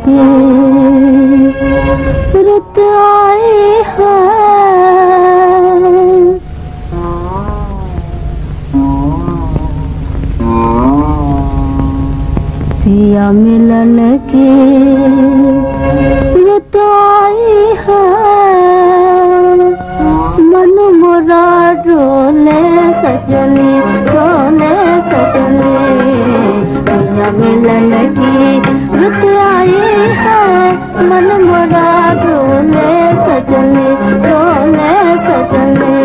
के रुत आए हैं। पिया मिलन के रुत आए हैं। मन मोरा डोले सजनी डोले सजनी। पिया मिलन की रुत आई है। मन मोरा डोले सजनी डोले सजनी।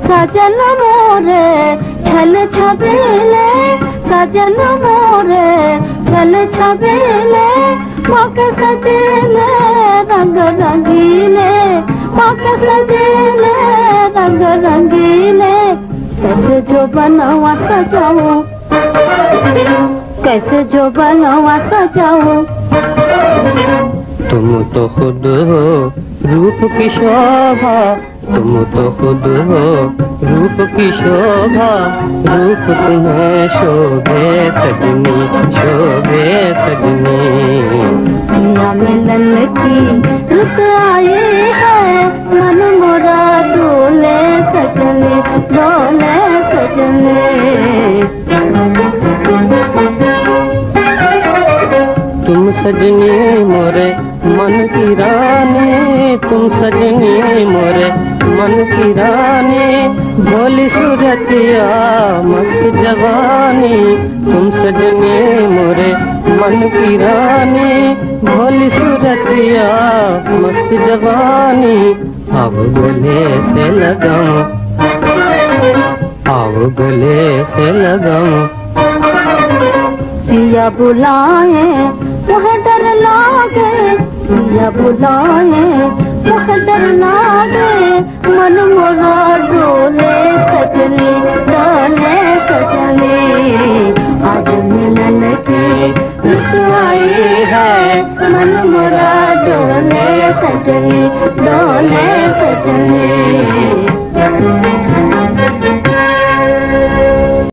सजन मोरे छल छबेले सजन मोरे छल छबेले मौके सजेले रंग रंगीले मौके सजेले रंग रंगीले। कैसे जो बनवा सजाऊं कैसे जो बनवा सजाऊं। तुम तो खुद हो रूप की शोभा तुम तो खुद हो रूप की शोभा। रूप तुम्हें शोभे सजनी शोभे सजनी। पिया मिलन की रुत आई है। मन मोरा डोले सजनी डोले सजनी। तुम सजनी मोरे मन की रानी तुम सजनी मोरे मन की रानी। भोली सूरतिया मस्त जवानी तुम सजनी मोरे मन की रानी। भोली सूरतिया मस्त जवानी। अब गले से लगाऊं अब गले से लगाऊं। पिया बुलाए वह डर लागे पिया बुलाए वह डर लागे। मन मोरा डोले सजनी डोले सजनी। आज मिलन की रुत आई है। मन मोरा डोले सजनी डोले सजनी।